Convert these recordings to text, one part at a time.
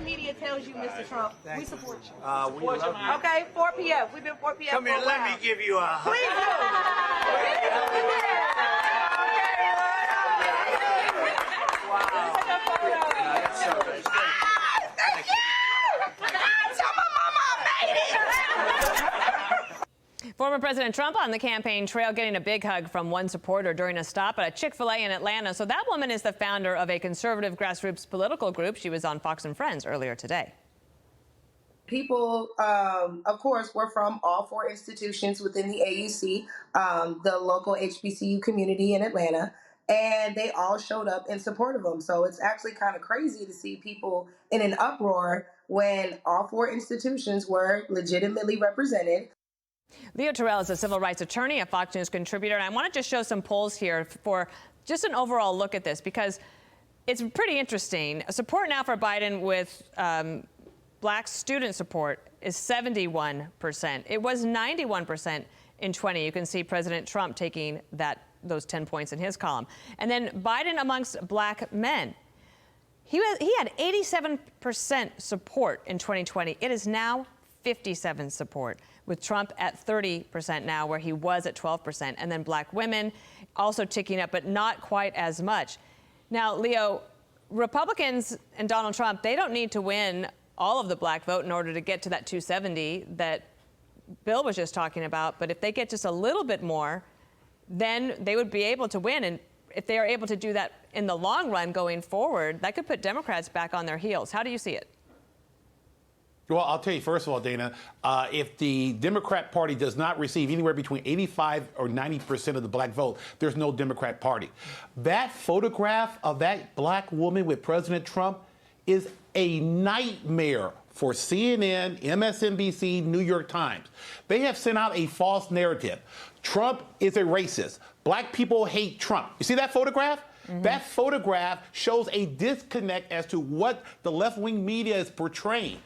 the media tells you, Mr. Trump, we support you. We love you. Okay, 4 p.m. We've been 4 p.m. Come here, let me give you a hug. Please Thank you. Tell my mama I made it. Former President Trump on the campaign trail getting a big hug from one supporter during a stop at a Chick-fil-A in Atlanta. So that woman is the founder of a conservative grassroots political group. She was on Fox and Friends earlier today. People, of course, were from all 4 institutions within the AUC, the local HBCU community in Atlanta, and they all showed up in support of them. So it's actually kind of crazy to see people in an uproar when all 4 institutions were legitimately represented. Leo Terrell is a civil rights attorney, a Fox News contributor, and I want to just show some polls here for just an overall look at this because it's pretty interesting. Support now for Biden with black student support is 71%. It was 91% in 20. You can see President Trump taking those 10 points in his column. And then Biden amongst black men. He had 87% support in 2020. It is now 57% support, with Trump at 30% now, where he was at 12%. And then black women also ticking up, but not quite as much. Now, Leo, Republicans and Donald Trump, they don't need to win all of the black vote in order to get to that 270 that Bill was just talking about. But if they get just a little bit more, then they would be able to win. And if they are able to do that in the long run going forward, that could put Democrats back on their heels. How do you see it? Well, I'll tell you, first of all, Dana, if the Democrat Party does not receive anywhere between 85 or 90% of the black vote, there's no Democrat Party. That photograph of that black woman with President Trump is a nightmare for CNN, MSNBC, New York Times. They have sent out a false narrative. Trump is a racist. Black people hate Trump. You see that photograph? Mm-hmm. That photograph shows a disconnect as to what the left-wing media is portraying.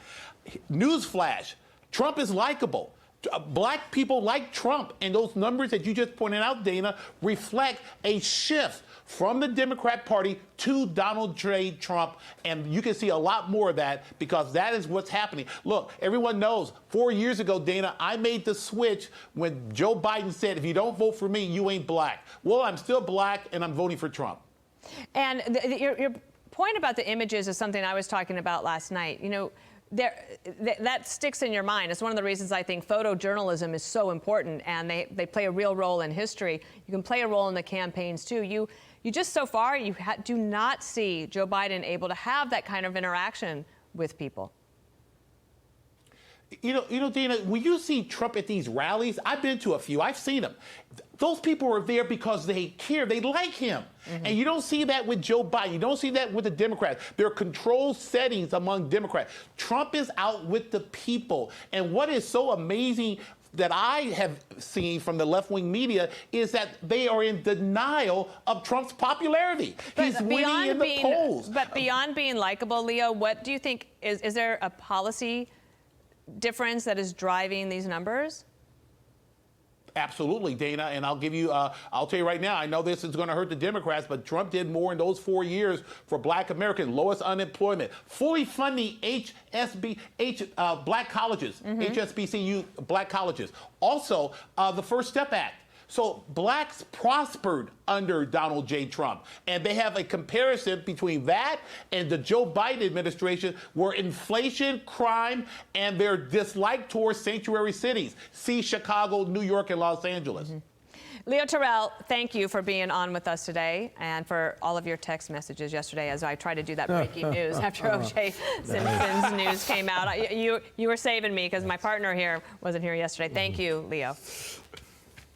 Newsflash, Trump is likable. Black people like Trump, and those numbers that you just pointed out, Dana, reflect a shift from the Democrat Party to Donald J. Trump, and you can see a lot more of that because that is what's happening. Look, everyone knows 4 years ago, Dana, I made the switch when Joe Biden said, if you don't vote for me, you ain't black. Well, I'm still black, and I'm voting for Trump. And your point about the images is something I was talking about last night. You know, that sticks in your mind. It's one of the reasons I think photojournalism is so important, and they play a real role in history. You can play a role in the campaigns, too. You just so far, you do not see Joe Biden able to have that kind of interaction with people. You know, Dana, when you see Trump at these rallies, I've been to a few, I've seen them. Those people are there because they care, they like him. Mm-hmm. And you don't see that with Joe Biden. You don't see that with the Democrats. There are controlled settings among Democrats. Trump is out with the people. And what is so amazing that I have seen from the left-wing media is that they are in denial of Trump's popularity. He's winning in the polls. But beyond being likable, Leo, what do you think, is there a policy difference that is driving these numbers? Absolutely, Dana, and I'll tell you right now, I know this is going to hurt the Democrats, but Trump did more in those 4 years for black Americans, lowest unemployment, fully funding black colleges, HSBCU black colleges. Also, the First Step Act. So blacks prospered under Donald J. Trump. And they have a comparison between that and the Joe Biden administration, where inflation, crime, and their dislike towards sanctuary cities. See Chicago, New York, and Los Angeles. Mm-hmm. Leo Terrell, thank you for being on with us today and for all of your text messages yesterday as I tried to do that breaking news after O.J. Simpson's news came out. You were saving me because my partner here wasn't here yesterday. Thank you, Leo.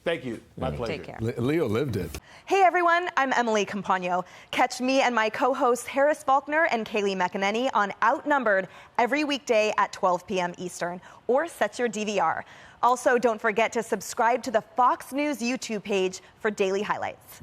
Thank you. My pleasure. Take care. Leo lived it. Hey, everyone. I'm Emily Campagno. Catch me and my co-hosts Harris Faulkner and Kaylee McEnany on Outnumbered every weekday at 12 p.m. Eastern, or set your DVR. Also, don't forget to subscribe to the Fox News YouTube page for daily highlights.